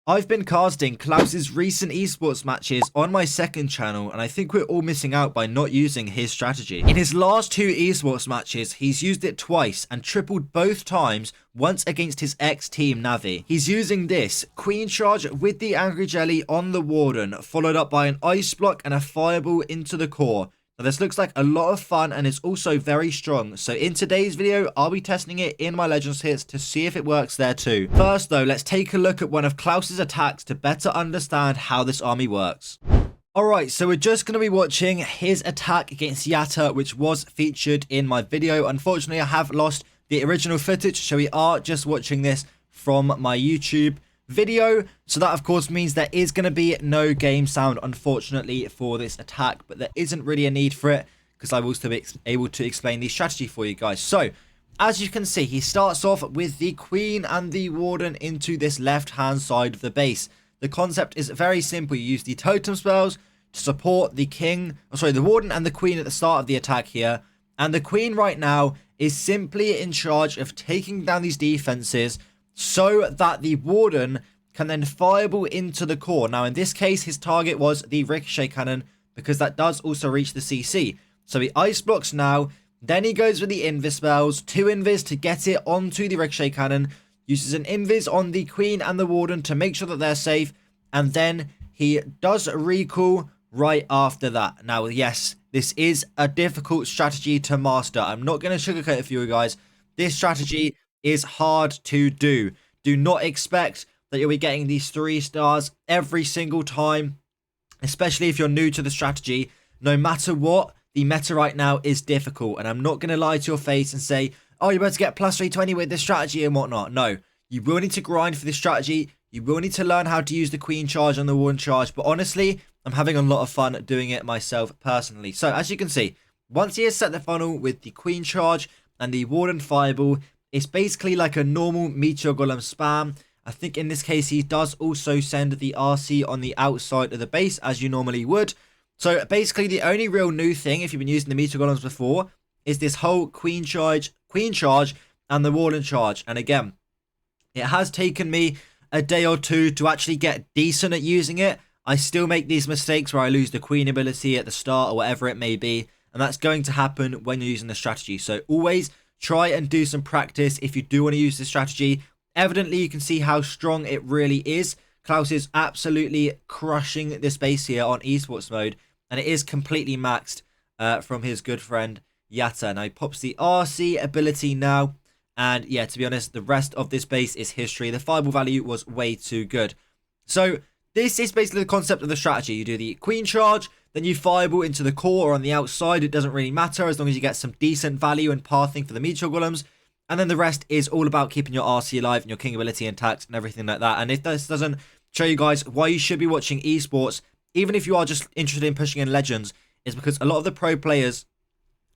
I've been casting Klaus's recent esports matches on my second channel, and I think we're all missing out by not using his strategy. In his last two esports matches, he's used it twice and tripled both times, once against his ex-team Navi. He's using this Queen Charge with the Angry Jelly on the Warden, followed up by an Ice Block and a Fireball into the core. Now this looks like a lot of fun and is also very strong, so in today's video I'll be testing it in my Legends hits to see if it works there too. First though, let's take a look at one of Klaus's attacks to better understand how this army works. Alright, so we're just going to be watching his attack against Yatta, which was featured in my video. Unfortunately I have lost the original footage, so we are just watching this from my YouTube video, so that of course means there is going to be no game sound unfortunately for this attack, but there isn't really a need for it because I will still be able to explain the strategy for you guys. So as you can see, he starts off with the Queen and the Warden into this left hand side of the base. The concept is very simple. You use the totem spells to support the the Warden and the Queen at the start of the attack here, and the Queen right now is simply in charge of taking down these defenses so that the Warden can then fireball into the core. Now, in this case, his target was the Ricochet Cannon because that does also reach the CC. So he Ice Blocks now, then he goes with the Invis spells, 2 Invis to get it onto the Ricochet Cannon, uses an Invis on the Queen and the Warden to make sure that they're safe, and then he does recall right after that. Now, yes, this is a difficult strategy to master. I'm not going to sugarcoat it for you guys. This strategy is hard to do. Do not expect that you'll be getting these 3 stars every single time, especially if you're new to the strategy. No matter what, the meta right now is difficult, and I'm not going to lie to your face and say, oh, you're about to get plus 320 with this strategy and whatnot. No, you will need to grind for this strategy. You will need to learn how to use the Queen Charge and the Warden Charge, but honestly, I'm having a lot of fun doing it myself personally. So as you can see, once he has set the funnel with the Queen Charge and the Warden Fireball, it's basically like a normal Meteor Golem spam. I think in this case he does also send the RC on the outside of the base as you normally would. So basically the only real new thing, if you've been using the Meteor Golems before, is this whole Queen Charge and the Warden Charge. And again, it has taken me a day or two to actually get decent at using it. I still make these mistakes where I lose the Queen ability at the start or whatever it may be, and that's going to happen when you're using the strategy. So always try and do some practice if you do want to use this strategy. Evidently, you can see how strong it really is. Klaus is absolutely crushing this base here on esports mode, and it is completely maxed from his good friend Yatta. Now, he pops the RC ability now, and yeah, to be honest, the rest of this base is history. The fireball value was way too good. So this is basically the concept of the strategy. You do the Queen Charge, then you fireball into the core or on the outside. It doesn't really matter as long as you get some decent value and pathing for the Meteor Golems. And then the rest is all about keeping your RC alive and your King ability intact and everything like that. And if this doesn't show you guys why you should be watching esports, even if you are just interested in pushing in Legends, is because a lot of the pro players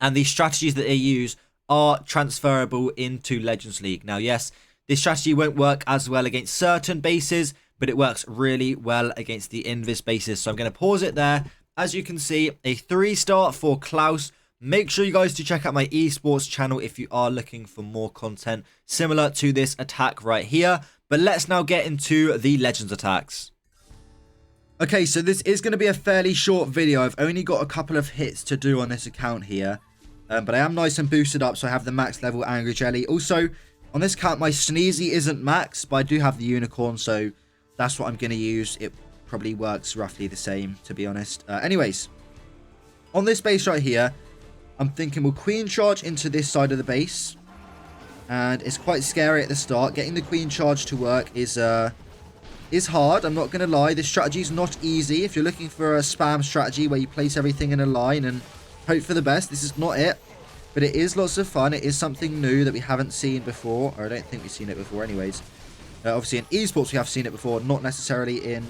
and the strategies that they use are transferable into Legends League. Now, yes, this strategy won't work as well against certain bases, but it works really well against the Invis bases. So I'm going to pause it there. As you can see, a 3-star for Klaus. Make sure you guys do check out my esports channel if you are looking for more content similar to this attack right here. But let's now get into the Legends attacks. Okay, so this is going to be a fairly short video. I've only got a couple of hits to do on this account here. But I am nice and boosted up, so I have the max level Angry Jelly. Also, on this account, my Sneezy isn't max, but I do have the Unicorn, so that's what I'm going to use. It probably works roughly the same, to be honest. Anyways, on this base right here, I'm thinking we'll Queen Charge into this side of the base. And it's quite scary at the start. Getting the Queen Charge to work is hard. I'm not going to lie. This strategy is not easy. If you're looking for a spam strategy where you place everything in a line and hope for the best, this is not it. But it is lots of fun. It is something new that we haven't seen before. Or I don't think we've seen it before anyways. Obviously in esports we have seen it before. Not necessarily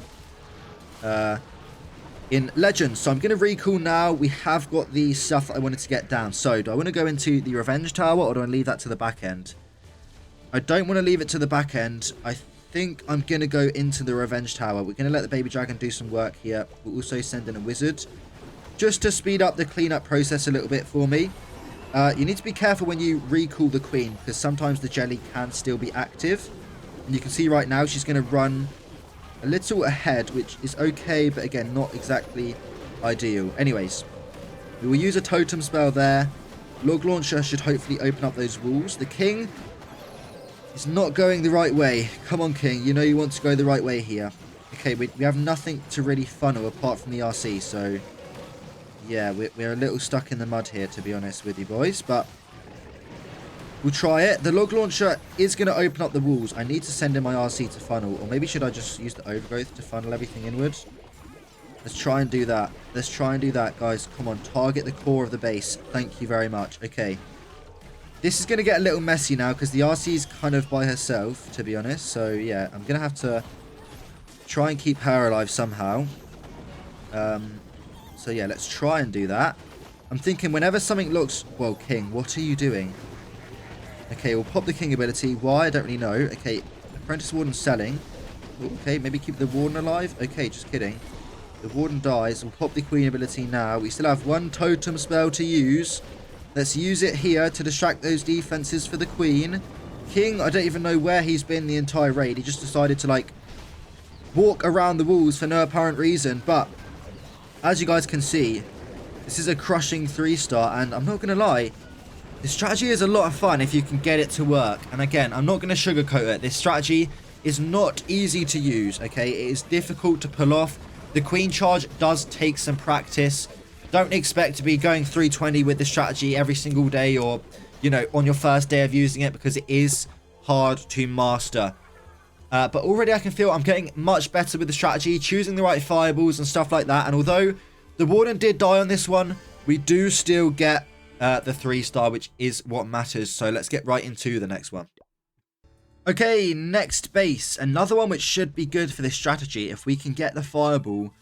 in Legends. So I'm going to recall now. We have got the stuff that I wanted to get down. So do I want to go into the Revenge Tower or do I leave that to the back end? I don't want to leave it to the back end. I think I'm going to go into the Revenge Tower. We're going to let the Baby Dragon do some work here. We'll also send in a Wizard just to speed up the cleanup process a little bit for me. You need to be careful when you recall the Queen because sometimes the jelly can still be active. And you can see right now she's going to run a little ahead, which is okay, but again, not exactly ideal. Anyways, we will use a totem spell there. Log launcher should hopefully open up those walls. The king is not going the right way. Come on, king. You know you want to go the right way here. Okay, we have nothing to really funnel apart from the RC, so yeah, we're a little stuck in the mud here, to be honest with you boys, but we'll try it. The log launcher is going to open up the walls. I need to send in my RC to funnel, or maybe should I just use the overgrowth to funnel everything inwards? Let's try and do that. Let's try and do that, guys. Come on, target the core of the base. Thank you very much. Okay. This is going to get a little messy now because the RC is kind of by herself, to be honest. So, yeah, I'm going to have to try and keep her alive somehow. So, yeah, let's try and do that. I'm thinking whenever something looks... Whoa, king, what are you doing? Okay, we'll pop the king ability. Why? I don't really know. Okay, apprentice warden selling. Okay, maybe keep the warden alive. Okay, just kidding. The warden dies. We'll pop the queen ability now. We still have one totem spell to use. Let's use it here to distract those defenses for the queen. King, I don't even know where he's been the entire raid. He just decided to, like, walk around the walls for no apparent reason. But, as you guys can see, this is a crushing 3-star. And I'm not going to lie, this strategy is a lot of fun if you can get it to work. And again, I'm not going to sugarcoat it. This strategy is not easy to use, okay? It is difficult to pull off. The queen charge does take some practice. Don't expect to be going 320 with the strategy every single day or, you know, on your first day of using it because it is hard to master. But already I can feel I'm getting much better with the strategy, choosing the right fireballs and stuff like that. And although the warden did die on this one, we do still get the 3-star, which is what matters. So let's get right into the next one. Okay, next base. Another one which should be good for this strategy if we can get the fireball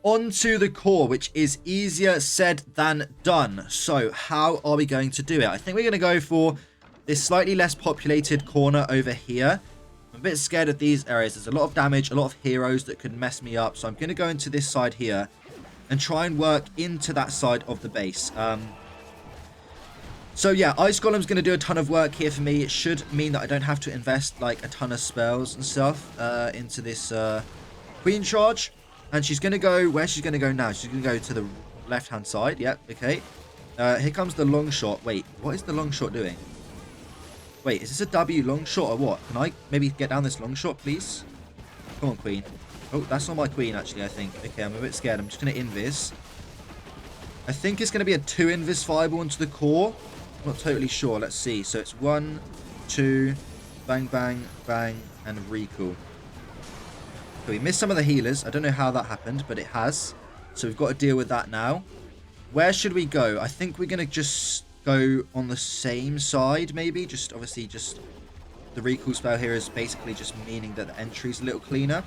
onto the core, which is easier said than done. So how are we going to do it? I think we're going to go for this slightly less populated corner over here. I'm a bit scared of these areas. There's a lot of damage, a lot of heroes that could mess me up. So I'm going to go into this side here and try and work into that side of the base. So yeah, Ice Golem's going to do a ton of work here for me. It should mean that I don't have to invest like a ton of spells and stuff into this queen charge. And she's going to go, where she's going to go now? She's going to go to the left-hand side. Yep, okay. Here comes the long shot. Wait, what is the long shot doing? Wait, is this a W long shot or what? Can I maybe get down this long shot, please? Come on, queen. Oh, that's not my queen, actually, I think. Okay, I'm a bit scared. I'm just going to invis. I think it's going to be a 2 invis fireball into the core. I'm not totally sure. Let's see. So it's 1, 2, bang, bang, bang, and recall. So we missed some of the healers. I don't know how that happened, but it has. So we've got to deal with that now. Where should we go? I think we're going to just go on the same side, maybe. Just obviously just the recall spell here is basically just meaning that the entry is a little cleaner.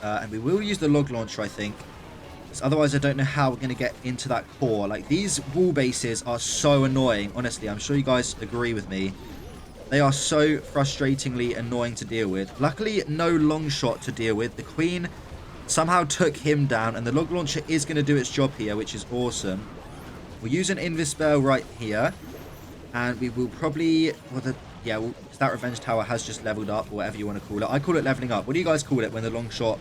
And we will use the log launcher, I think. Otherwise, I don't know how we're going to get into that core. Like, these wall bases are so annoying. Honestly, I'm sure you guys agree with me. They are so frustratingly annoying to deal with. Luckily, no long shot to deal with. The queen somehow took him down, and the log launcher is going to do its job here, which is awesome. We'll use an invis spell right here. And we will probably... Well, that revenge tower has just leveled up, or whatever you want to call it. I call it leveling up. What do you guys call it when the long shot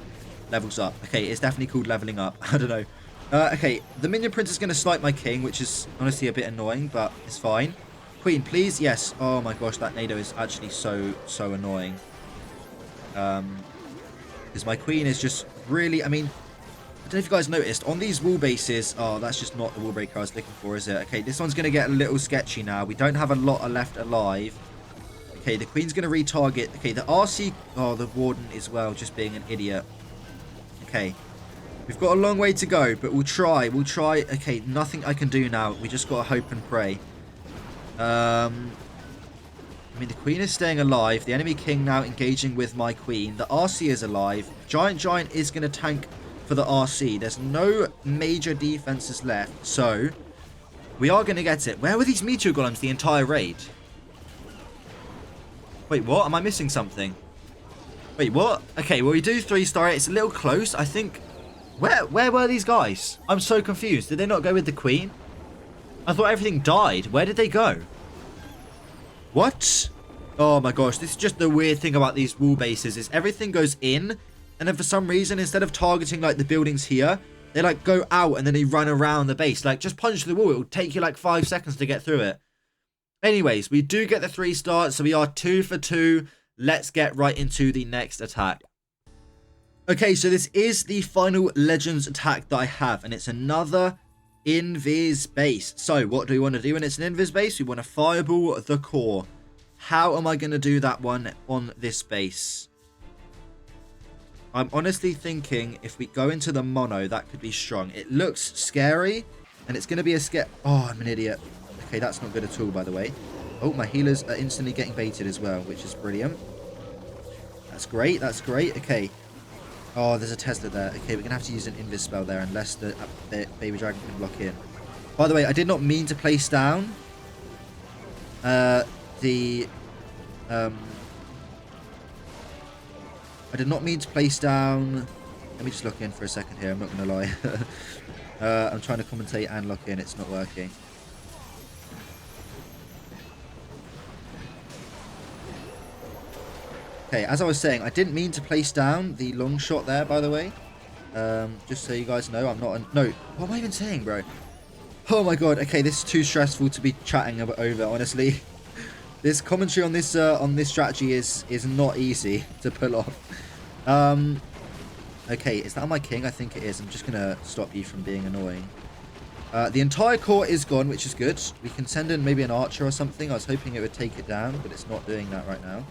levels up? Okay, it's definitely called leveling up. I don't know. Okay, the minion prince is going to snipe my king, which is honestly a bit annoying, but it's fine. Queen, please. Yes. Oh my gosh, that nado is actually so annoying. Because my queen is just really, I mean, I don't know if you guys noticed, on these wall bases, oh, that's just not the wall breaker I was looking for, is it? Okay, this one's going to get a little sketchy now. We don't have a lot left alive. Okay, the queen's going to retarget. Okay, the RC, oh, the warden as well, just being an idiot. Okay, we've got a long way to go, but we'll try. Okay, nothing I can do now. We just got to hope and pray. I mean, the queen is staying alive. The enemy king now engaging with my queen. The RC is alive. Giant is going to tank for the RC. There's no major defenses left, so we are going to get it. Where were these meteor golems the entire raid? Wait, what? Am I missing something? Wait, what? Okay, well, we do 3-star it. It's a little close, I think. Where were these guys? I'm so confused. Did they not go with the queen? I thought everything died. Where did they go? What? Oh my gosh, this is just the weird thing about these wall bases is everything goes in And then for some reason, instead of targeting like the buildings here, they like go out and then they run around the base. Like just punch the wall. It will take you like 5 seconds to get through it. Anyways, we do get the 3-star. So we are 2 for 2. Let's get right into the next attack. Okay, so this is the final Legends attack that I have. And it's another invis base. So what do we want to do when it's an invis base? We want to fireball the core. How am I going to do that one on this base? I'm honestly thinking if we go into the mono, that could be strong. It looks scary, and it's going to be a scare. Oh, I'm an idiot. Okay, that's not good at all, by the way. Oh, my healers are instantly getting baited as well, which is brilliant. That's great. That's great. Okay. Oh, there's a Tesla there. Okay, we're going to have to use an invis spell there unless the baby dragon can block in. By the way, I did not mean to place down I did not mean to place down... Let me just lock in for a second here. I'm not going to lie. I'm trying to commentate and lock in. It's not working. Okay, as I was saying, I didn't mean to place down the long shot there, by the way. Just so you guys know, I'm not... No, what am I even saying, bro? Oh my god. Okay, this is too stressful to be chatting over, honestly. This commentary on this strategy is not easy to pull off. Okay, is that on my king? I think it is. I'm just gonna stop you from being annoying. The entire core is gone, which is good. We can send in maybe an archer or something. I was hoping it would take it down, but it's not doing that right now.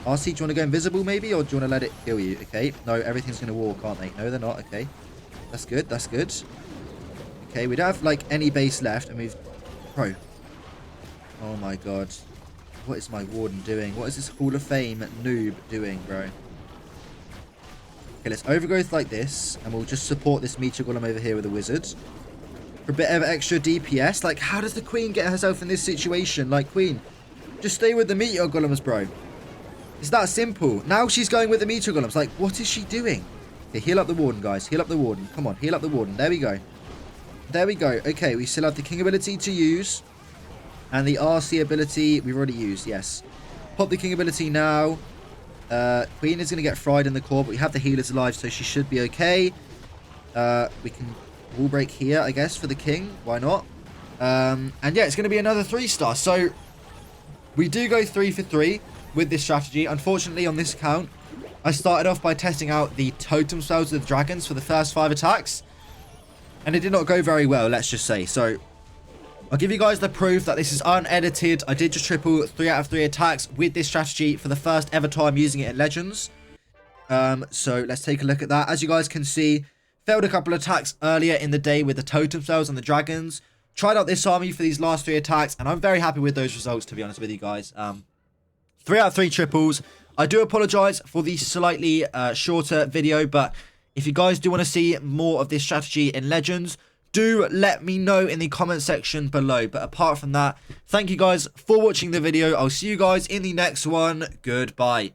RC, do you want to go invisible maybe, or do you want to let it kill you? Okay, no, everything's gonna walk, aren't they? No, they're not. Okay, that's good. That's good. Okay, we don't have like any base left, and we've... Bro. Oh my god. What is my warden doing? What is this Hall of Fame noob doing, bro? Okay, let's overgrowth like this. And we'll just support this meteor golem over here with a wizard. For a bit of extra DPS. Like, how does the queen get herself in this situation? Like, queen, just stay with the meteor golems, bro. It's that simple. Now she's going with the meteor golems. Like, what is she doing? Okay, heal up the warden, guys. Heal up the warden. Come on, heal up the warden. There we go. There we go. Okay, we still have the king ability to use. And the RC ability, we've already used, yes. Pop the king ability now. Queen is going to get fried in the core, but we have the healers alive, so she should be okay. We can wall break here, I guess, for the king. Why not? And yeah, it's going to be another 3-star. So we do go 3 for 3 with this strategy. Unfortunately, on this account, I started off by testing out the totem spells with dragons for the first 5 attacks. And it did not go very well, let's just say. So I'll give you guys the proof that this is unedited. I did just triple 3 out of 3 attacks with this strategy for the first ever time using it in Legends. So let's take a look at that. As you guys can see, failed a couple of attacks earlier in the day with the totem cells and the dragons. Tried out this army for these last 3 attacks, and I'm very happy with those results, to be honest with you guys. 3 out of 3 triples. I do apologize for the slightly shorter video, but if you guys do want to see more of this strategy in Legends, do let me know in the comment section below. But apart from that, thank you guys for watching the video. I'll see you guys in the next one. Goodbye.